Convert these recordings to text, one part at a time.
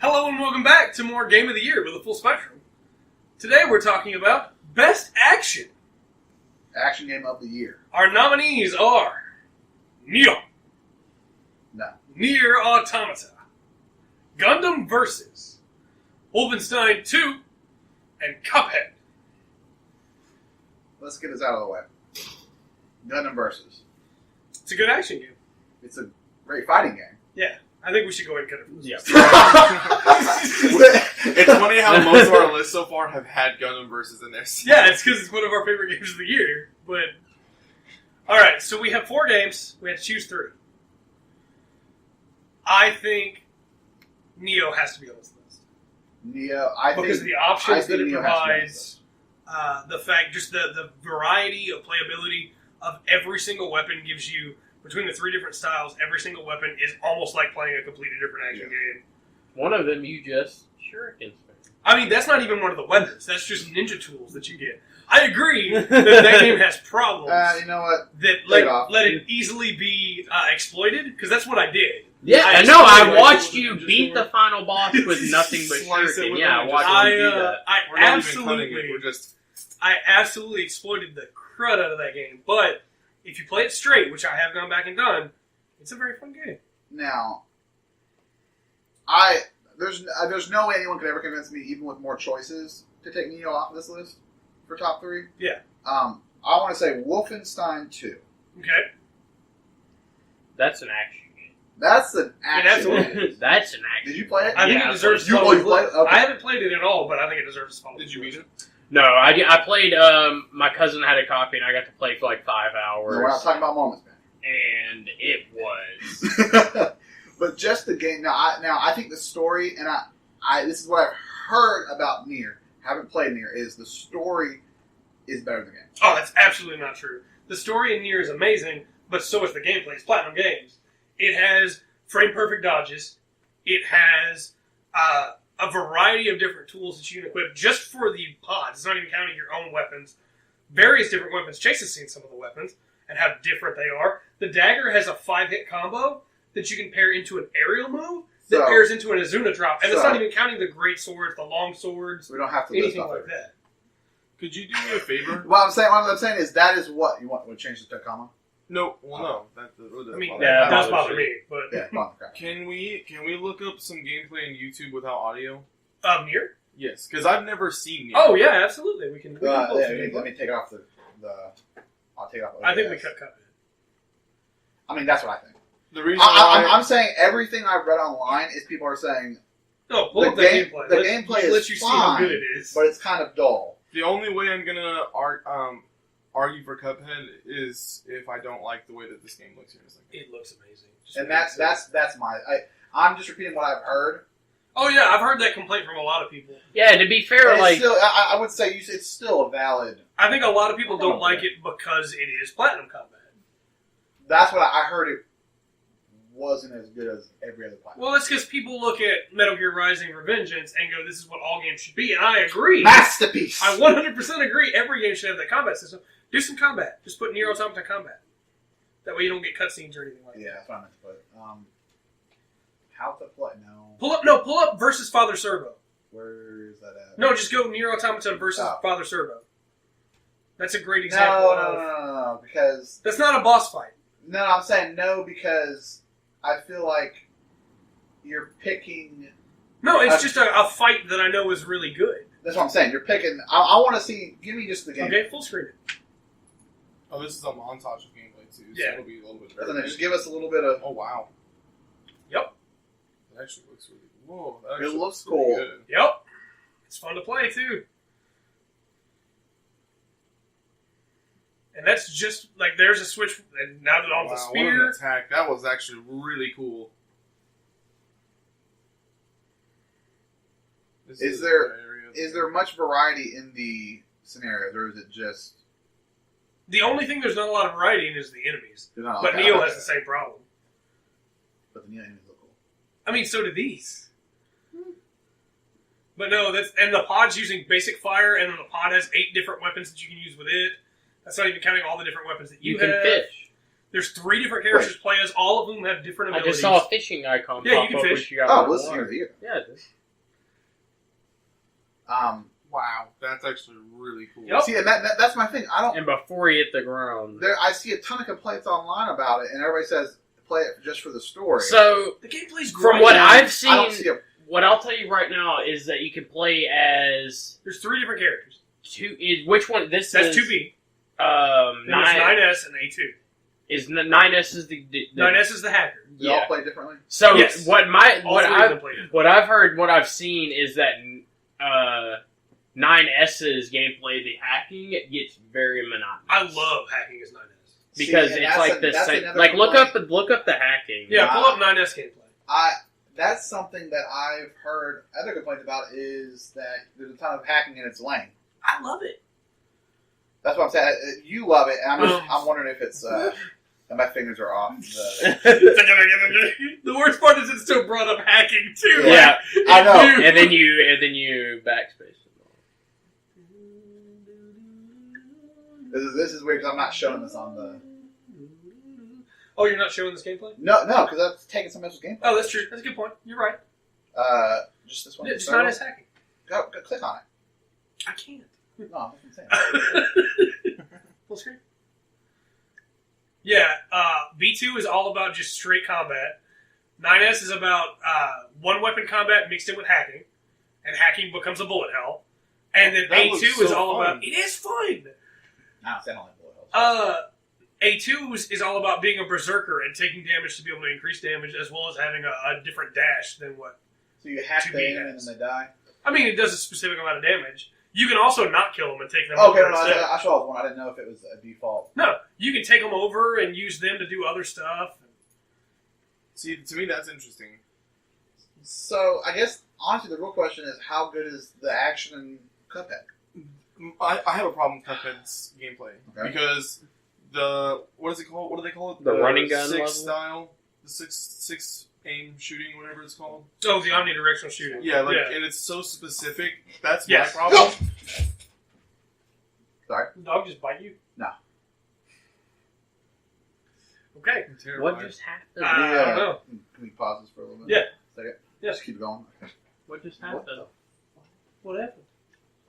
Hello and welcome back to more Game of the Year with a full spectrum. Today we're talking about Best Action. Action game of the year. Our nominees are Neo, No. Nier Automata, Gundam Versus, Wolfenstein 2, and Cuphead. Let's get this out of the way. Gundam Versus. It's a good action game. It's a great fighting game. Yeah, I think we should go ahead and cut it from this. Yeah. Yeah, It's funny how most of our lists so far have had Gundam Versus in there. it's because it's one of our favorite games of the year. But alright, so we have 4 games. We have to choose 3. I think Neo has to be on this list. Neo, Because of the options that it Neo has to be on this provides, the fact, just the variety of playability of every single weapon gives you, between the 3 different styles, every single weapon is almost like playing a completely different action game. One of them you just shuriken spam. I mean, that's not even one of the weapons. That's just ninja tools that you get. I agree that game has problems You know what? that let it easily be exploited, because that's what I did. Yeah, I no, I exploited watched it. you beat the final boss with nothing but Slice it shuriken. with Yeah, I them, watched just- you do that. We're not even cutting it. We're just... I absolutely exploited the crud out of that game. But if you play it straight, which I have gone back and done, it's a very fun game. Now, there's no way anyone could ever convince me, even with more choices, to take Neo off of this list for top 3. Yeah. I want to say Wolfenstein 2. Okay. That's an action game. That's an action absolutely. game. That's an action. Did you play it? I think Yeah, it deserves you- to oh, you played it? Okay. I haven't played it at all, but I think it deserves to follow. Did you beat it? No, I played, my cousin had a copy and I got to play for like 5 No, hours. we're not talking about moments, man. And it was... But just the game. Now I think the story, and I this is what I've heard about Nier. Haven't played Nier. Is the story is better than the game? Oh, that's absolutely not true. The story in Nier is amazing, but so is the gameplay. It's Platinum Games. It has frame-perfect dodges. It has a variety of different tools that you can equip just for the pods. It's not even counting your own weapons. Various different weapons. Chase has seen some of the weapons and how different they are. The dagger has a 5-hit combo that you can pair into an aerial move that So- pairs into an Azuna drop. And that's so- not even counting the great swords, the long swords, We don't have to list anything off like everything. that. Could you do me a favor? What I'm saying is that is what you want. Would change it to comma? No, well, no. That I mean, bother that Yeah, does bothers bother me, but Yeah, comma. Okay. Can we look up some gameplay on YouTube without audio? Nier? Yes, because I've never seen it. Oh yeah, absolutely. We can. Yeah, both do let that. me take off the. I'll take off. I think we OBS. cut Cuphead. I mean, that's what I think. The reason why I'm saying everything I've read online is people are saying, No, pull The up the game- gameplay. the Let's- gameplay let is you see how fine, good it is. but it's kind of dull. the only way I'm gonna argue for Cuphead is if I don't like the way that this game looks here in a second. It looks amazing. Just And what it says. that's my. I'm just repeating what I've heard. Oh yeah, I've heard that complaint from a lot of people. Yeah, to be fair, And it's like... still, I would say it's still a valid. I think a lot of people don't Oh, like yeah. it because it is Platinum Combat. That's what I heard. It wasn't as good as every other platform. Well, that's because people look at Metal Gear Rising: Revengeance and go, "This is what all games should be," and I agree. Masterpiece. I 100% agree. Every game should have that combat system. Do some combat. Just put Nier Automata combat. That way you don't get cutscenes or anything like that. Yeah, that's what I meant to put. How to play? No. Pull up versus Father Servo. Where is that at? No, just go Nier Automata versus Oh. Father Servo. That's a great example. No, because That's not a boss fight. no, I'm saying no because I feel like you're picking. No, it's just a fight that I know is really good. That's what I'm saying. You're picking. I want to see. Give me just the game. Okay, full screen it. Oh, this is a montage of gameplay too, so Yeah. it'll be a little bit Doesn't better. it? Just give us a little bit of. Oh wow. Yep. It actually looks really. Whoa, that It actually looks pretty cool. good. Yep. It's fun to play too. And that's just like there's a switch, and now that on the Wow, what an spear, attack! That was actually really cool. This Is a there- good area. Is there much variety in the scenarios, or is it just? the only thing there's not a lot of variety in is the enemies. No, But okay, Neo okay. has the same problem. But the Neo enemies look cool. I mean, so do these. But no, and the pod's using basic fire, and then the pod has 8 different weapons that you can use with it. That's not even counting all the different weapons that you You can have. fish. There's 3 different characters to play as. All of them have different I abilities. just saw a fishing icon Yeah, you pop can up fish. which you got Oh, in the listen water. here. Yeah, it is. Wow, that's actually really cool. Yep. See, and that's my thing. I don't. And before he hit the ground. I see a ton of complaints online about it, and everybody says play it just for the story. So, The gameplay's great. from what I've I don't seen, see a. what I'll tell you right now is that you can play as There's 3 different characters. which one? This That's is 2B. Um, Then there's 9S and A2. is 9S is the 9S is the hacker. They all yeah. play differently. So Yes. what All 3 of them play it. what I've heard, what I've seen is that 9S's gameplay, the hacking, gets very monotonous. I love hacking as 9S. because See, and it's that's like the that's same. another Like complaint. look up the hacking. Yeah, pull up 9S gameplay. That's something that I've heard other complaints about is that there's a ton of hacking and it's lame. I love it. That's what I'm saying. You love it, and I'm wondering if it's that my fingers are off. The worst part is it still brought up hacking too. Yeah, I know. and then you backspace. This is weird because I'm not showing this on the. Oh, you're not showing this gameplay? No, because that's taking some else's gameplay. Oh, that's true. That's a good point. You're right. Just this one. Yeah, just 9S hacking. Go click on it. I can't. No, that's what I'm saying. Full screen. Yeah, V2 is all about just straight combat. 9S is about one weapon combat mixed in with hacking, and hacking becomes a bullet hell. And then That A2 looks is so all fun. about. It is fun. I don't like bullet hells. A2 is all about being a berserker and taking damage to be able to increase damage, as well as having a different dash than what. So you hack to the be enemy and has. then they die. I mean, it does a specific amount of damage. You can also not kill them and take them Okay, over no, instead. I saw one. I didn't know if it was a default. No, you can take them over and use them to do other stuff. See, to me, that's interesting. So I guess honestly, the real question is how good is the action in Cuphead? I have a problem with Cuphead's gameplay Okay. because what is it called? What do they call it? The running gun six level? style, the six aim shooting, whatever it's called. Oh, the omnidirectional shooting. Yeah, like, yeah. and it's so specific. That's Yes. my problem. Sorry. The dog just bite you? No. Okay. I'm terrified. What just happened? I don't know. Can we pause this for a little bit? Yeah. Second. Yeah. Just keep going. What just What happened? the- What happened?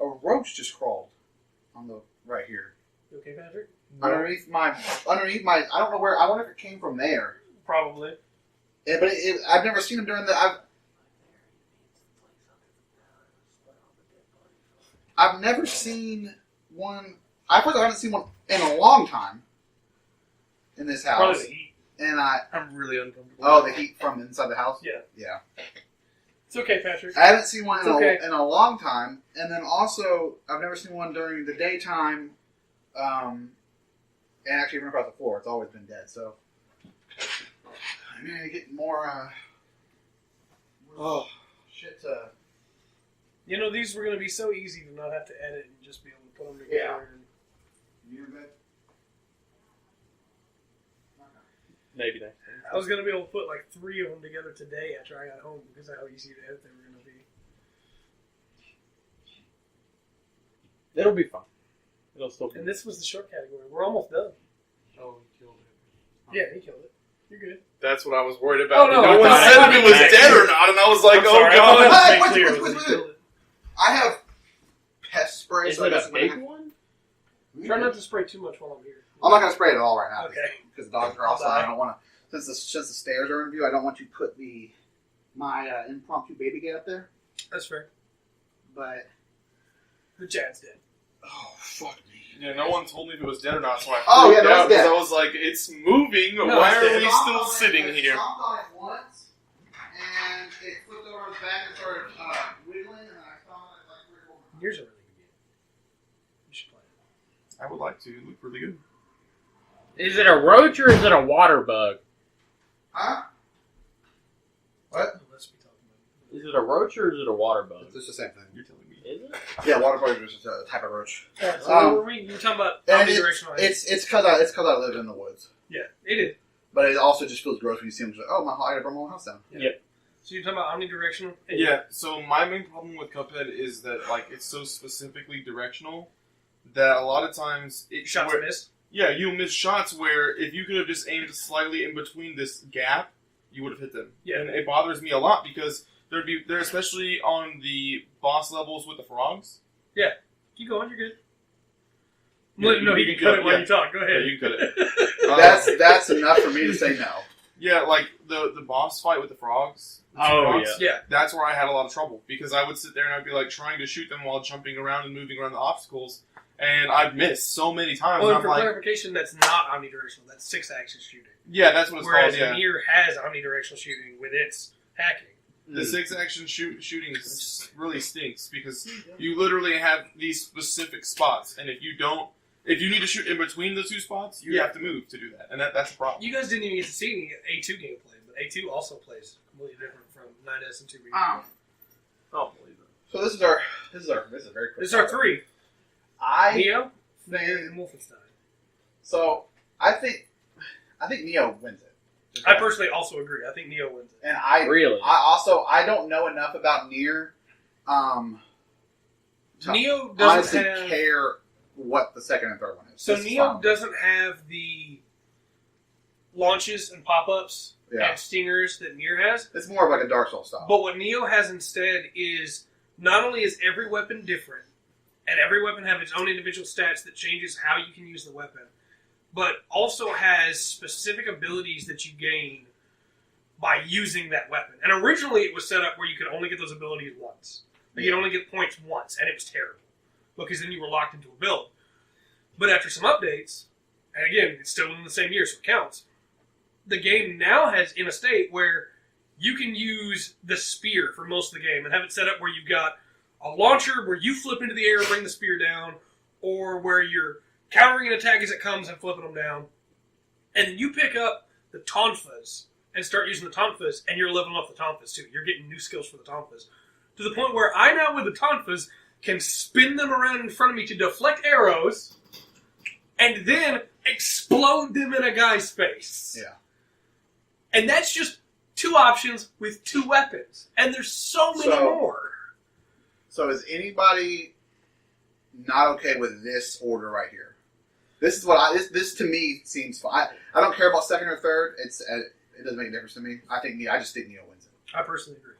A roach just crawled on the right here. You okay, Patrick? Underneath my. I don't know where. I wonder if it came from there. Probably. Yeah, but I've never seen him during the. I've never seen one. I haven't seen one in a long time. In this house, Probably the heat. and I'm really uncomfortable. the heat from inside the house. Yeah. Yeah. It's okay, Patrick. I haven't seen one It's okay. in a long time, and then also I've never seen one during the daytime. And actually, run across the floor. It's always been dead. So I'm gonna get more. Shit. You know, these were going to be so easy to not have to edit and just be able to put them together. Yeah. And You good? Maybe next time. I was going to be able to put like 3 of them together today after I got home because of how easy to edit they were going to be. It'll be fun. It'll still be. And this was the short category. We're almost done. Oh, he killed it. Yeah, he killed it. You're good. That's what I was worried about. Oh, no, no I one thought- said I if it was thought- dead or not, and I was like, I'm oh sorry, god. I Hey, wanted to wait, make clear wait, that wait, he wait. killed it. I have pest spray. Is so I it guess a I'm gonna big have- one? Try not to spray too much while I'm here. I'm not gonna spray it at all right now. Okay. Because the dogs are outside. I don't want to. Since the stairs are in view, I don't want to put my impromptu baby gate up there. That's fair. But The Chad's dead. oh fuck me. Yeah, no one told me if it was dead or not, so I Oh, yeah, freaked no, out it's dead. because I was like, it's moving. No, Why it's are dead. we still sitting here? I stomped on it once, and it flipped over its back and started wiggling, and I stomped on it like 3 or 4 times. Here's a really good game. You should play it. I would like to. It looked really good. Is it a roach or is it a water bug? Huh? What? Let's be talking about it. Is it a roach or is it a water bug? It's the same thing. You're telling me. Is it? Yeah, water bug is just a type of roach. So Um, were we? You're talking about And omnidirectional. it's because I live in the woods. Yeah, it is. But it also just feels gross when you see them. Just like, oh, I gotta burn my whole house down. So you're talking about omnidirectional? Yeah, so my main problem with Cuphead is that like it's so specifically directional that a lot of times it Shots where- missed. Yeah, you miss shots where if you could have just aimed slightly in between this gap, you would have hit them. Yeah. And it bothers me a lot because they're especially on the boss levels with the frogs. Keep going, you're good. Yeah, No, you can cut it while you talk. Go Yeah, ahead. you can cut it. That's enough for me to say no. Yeah, like the boss fight with the frogs. the two Oh, frogs, Yeah. That's where I had a lot of trouble because I would sit there and I'd be like trying to shoot them while jumping around and moving around the obstacles, and I'd miss so many times. Well, and and I'm for like, clarification, that's not omnidirectional. That's 6-axis shooting. yeah, that's what it's Whereas called. Yeah, Nier has omnidirectional shooting with its hacking. the 6-action shooting really stinks because you literally have these specific spots, and if you need to shoot in between the two spots, you have to move to do that, and that's a problem. You guys didn't even get to see any A2 gameplay, but A2 also plays completely different from 9S and 2B. I don't believe it. So this is very quick. This is our 3. Neo, Nier, and Wolfenstein. So I think Neo wins it. I personally also agree. I think Neo wins it. And I Really? I don't know enough about Nier. To Neo doesn't honestly have... care what the second and third one is. So This is Neo fine. doesn't have the launches and pop-ups Yeah. and stingers that Nier has. It's more of like a Dark Souls style. But what Neo has instead is not only is every weapon different, and every weapon have its own individual stats that changes how you can use the weapon, but also has specific abilities that you gain by using that weapon. And originally it was set up where you could only get those abilities once. Like, you'd only get points once, and it was terrible. Because then you were locked into a build. But after some updates, and again, it's still in the same year, so it counts, the game now has in a state where you can use the spear for most of the game and have it set up where you've got a launcher where you flip into the air and bring the spear down, or where you're countering an attack as it comes and flipping them down. And then you pick up the tonfas and start using the tonfas, and you're leveling up the tonfas too. You're getting new skills for the tonfas. To the point where I now, with the tonfas, can spin them around in front of me to deflect arrows, and then explode them in a guy's face. Yeah. And that's just 2 options with 2 weapons. And there's so many more. So is anybody not okay with this order right here? This is what this to me seems fine. I don't care about second or third. It doesn't make a difference to me. I just think Neo wins it. I personally agree.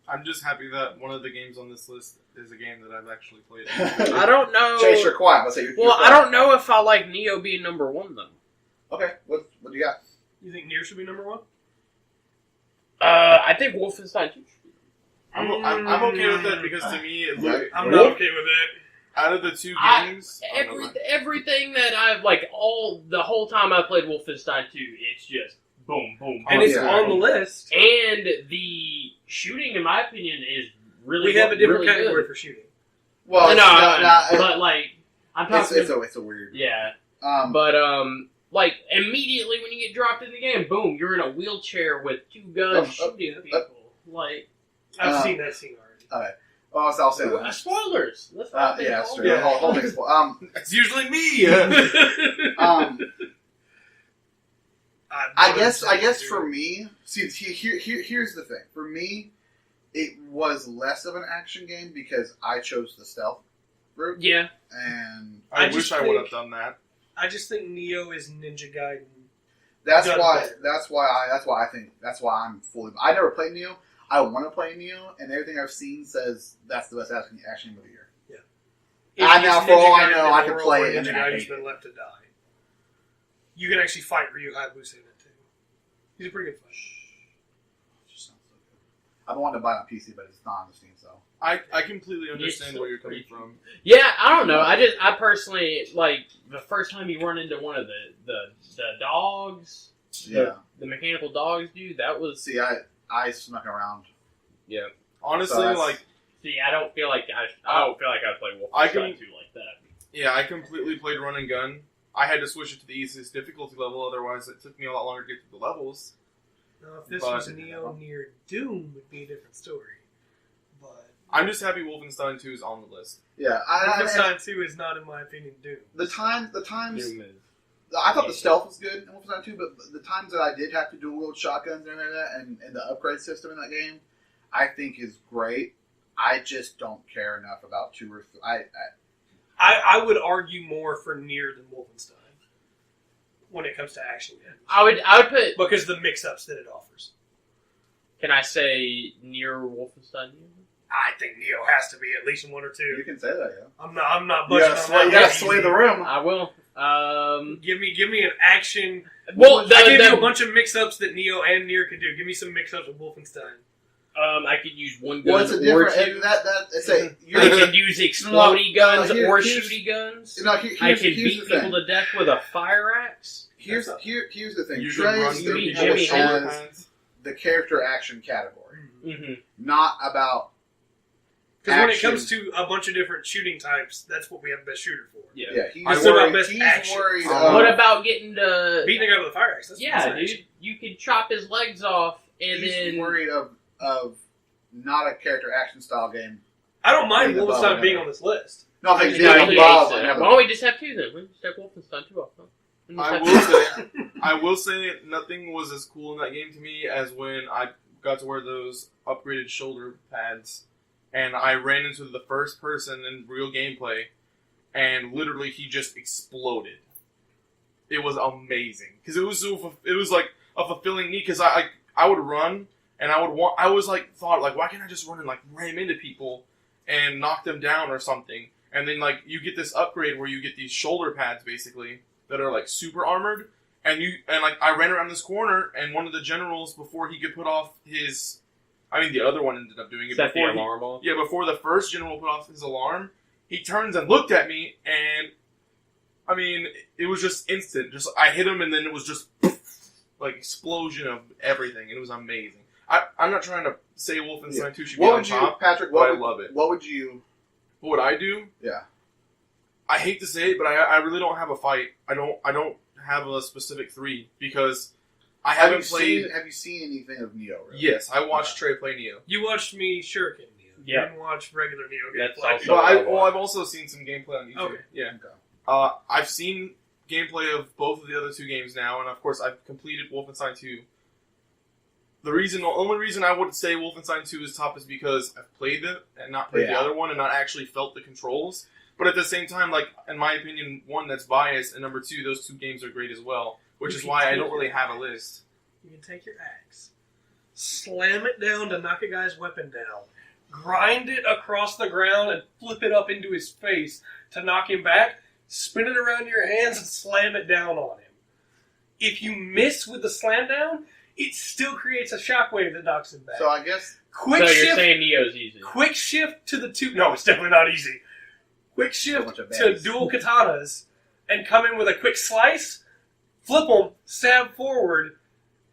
I'm just happy that one of the games on this list is a game that I've actually played. I don't know. Chase, you're quiet. Let's say you're Well, quiet. I don't know if I like Neo being number 1 though. Okay, what do you got? You think Nier should be number 1? I think Wolfenstein 2 should be. I'm okay with that because to me, I'm not okay with it. out of the two games, Everything that I've the whole time I played Wolfenstein 2, it's just boom, boom, And boom, it's yeah. on the list. And the shooting, in my opinion, is really We have a different really category good. for shooting. Well, But I'm talking. it's a weird. Yeah, Um, but immediately when you get dropped in the game, boom, you're in a wheelchair with 2 guns shooting people. I've seen that scene already. well, I'll say that. Spoilers. Let's not Yeah, that's true. Yeah. The whole thing's it's usually me. I guess for me, here's the thing. For me, it was less of an action game because I chose the stealth route, Yeah. and I I wish just I would have think- done that. I just think Neo is Ninja Gaiden. that's Done why better. that's why I'm fully. I never played Neo. I want to play Neo, and everything I've seen says that's the best action game of the year. It I is now, for all I Ninja Gaiden know, in I a can world play where it and Ninja then I Gaiden's hate been left to die. You can actually fight Ryu Hayabusa in it too. He's a pretty good fighter. Just sounds so good. I've been wanting to buy it on PC, but it's not on the Steam, so. I completely understand It's where you're coming from. Yeah, I don't know. I personally the first time you run into one of the dogs, Yeah. the mechanical dogs, dude. That was See, I snuck around. Honestly, So that's- like, see. I don't feel like I'd play I Wolfenstein can- 2 like that. yeah, I completely played run and gun. I had to switch it to the easiest difficulty level, otherwise it took me a lot longer to get through the levels. Now, if this But- was Neo near Doom, it would be a different story. But I'm just happy Wolfenstein 2 is on the list. Yeah, Wolfenstein 2 is not, in my opinion, Doom. the times Doom is. I thought the stealth was good in Wolfenstein 2, but the times that I did have to dual wield shotguns and everything like that, and the upgrade system in that game, I think is great. I just don't care enough about 2 or 3. I would argue more for Nier than Wolfenstein when it comes to action games. I would put. Because of the mix-ups that it offers. Can I say Nier Wolfenstein? I think Neo has to be at least one or You two. can say that, yeah. I'm not You budging gotta on sway, that. you gotta That's sway easy. the room. I will. Give me an action. Well, I gave you a bunch of mix-ups that Neo and Nier could do. Give me some mix-ups with Wolfenstein. I could use one gun What's the or difference? two. It's a I could use exploding guns or here's- shooty guns. No, I here's could the beat people thing. to death with a fire axe. Here's the thing. You can run Trey's through Jimmy people with has shoulder pads. the character action category, Mm-hmm. not about. Because when it Action. comes to a bunch of different shooting types, that's what we have best shooter for. Yeah. Yeah, he's I It's about worried. best He's action. worried. What about getting to? Beating a guy with a fire axe. That's Yeah, that's dude. action. You could chop his legs off and he's then. worried of not a character action style game. I don't mind Being above Wolfenstein and being over. on this list. No, I think No, being he above hates it. another- Why don't we just have two then? We just have Wolfenstein 2 off. Huh? We just I have will two. say, I will say, nothing was as cool in that game to me as when I got to wear those upgraded shoulder pads, and I ran into the first person in real gameplay, and literally he just exploded. It was amazing because it was like a fulfilling need because I would run and I was like thought like why can't I just run and like ram into people and knock them down or something, and then like you get this upgrade where you get these shoulder pads basically that are like super armored, and like I ran around this corner and one of the generals before he could put off his, the other one ended up doing it Set the before alarm off. yeah, before the first general put off his alarm, he turns and looked at me, and it was just instant. Just I hit him, and then it was just like explosion of everything, and it was amazing. I'm not trying to say Wolfenstein 2 should be What on would you, top, Patrick? but What I would, love it. what would you? What would I do? Yeah. I hate to say it, but I really don't have a fight. I don't have a specific 3 because I haven't played. Have you seen anything of Neo? Really? Yes, I watched Trey play Neo. You watched me Shuriken Neo. You Yeah. didn't watch regular Neo That's gameplay. also- I've also seen some gameplay on YouTube. Okay. Yeah. Okay. I've seen gameplay of both of the other 2 games now, and of course I've completed Wolfenstein 2. The only reason I would say Wolfenstein 2 is top is because I've played it and not played the Yeah. other one and not actually felt the controls. But at the same time, like in my opinion, 1 that's biased, and number 2, those 2 games are great as well. Which is why I don't really have a list. You can take your axe, slam it down to knock a guy's weapon down, grind it across the ground and flip it up into his face to knock him back, spin it around your hands and slam it down on him. If you miss with the slam down, it still creates a shockwave that knocks him back. So I guess Quick So you're shift. saying Neo's easy? Quick shift to the 2. No, it's definitely not easy. Quick shift bunch of to baddies. dual katanas and come in with a quick slice, flip them, stab forward,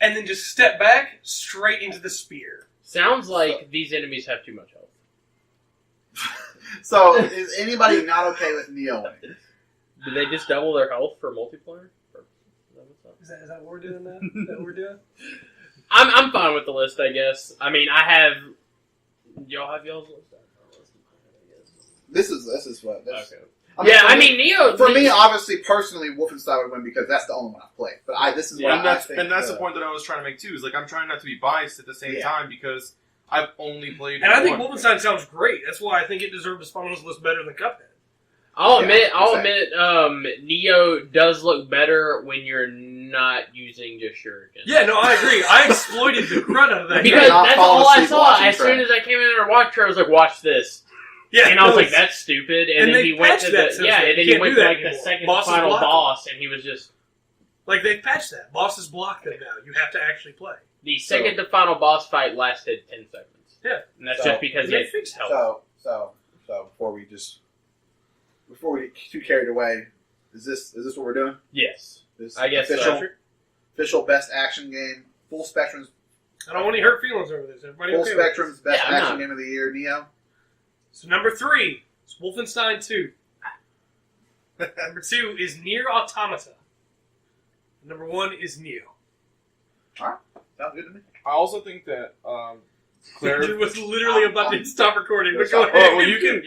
and then just step back straight into the spear. Sounds like these enemies have too much health. so. Is anybody not okay with Neo winning? Did they just double their health for multiplayer? Is that what we're doing now? Is that what we're doing? I'm fine with the list, I guess. I mean, I have. Y'all have y'all's list? This is what. This, Okay. I mean, Yeah, for I me- mean, Neo. For me, obviously, personally, Wolfenstein would win because that's the only one I've played. But this is what And I think. that's the point that I was trying to make too. Is like I'm trying not to be biased at the same Yeah. time because I've only played. And I think one. Wolfenstein sounds great. That's why I think it deserved to spawn on this list better than Cuphead. I'll Yeah, admit, Neo does look better when you're not using just shuriken. Yeah, no, I agree. I exploited the crud out of that. Because You're not that's falling all I asleep saw. watching As soon Trey. as I came in and watched her, I was like, "Watch this," Yeah, and I was no, like, it's- "That's stupid." And and then they he went patched to that the since yeah, then. and then You he can't went do to that like the anymore. second Boss is final blocked. boss, and he was just like they patched that. Bosses block them now. You have to actually play. the second to final boss fight lasted 10 seconds. Yeah. and that's So- just because And they he fixed helped. So before we get too carried away, is this what we're doing? Yes, This I guess so. official best action game, full spectrum's I don't want any hurt feelings over this. Everybody full okay with spectrum's best Yeah, I'm action not. game of the year, Neo. this? So number 3 is Wolfenstein 2. Number 2 is Nier Automata. Number 1 is Neo. Sounds good to me. I also think that Claire. It was literally about to stop recording. But Yes, go I- ahead. well, you can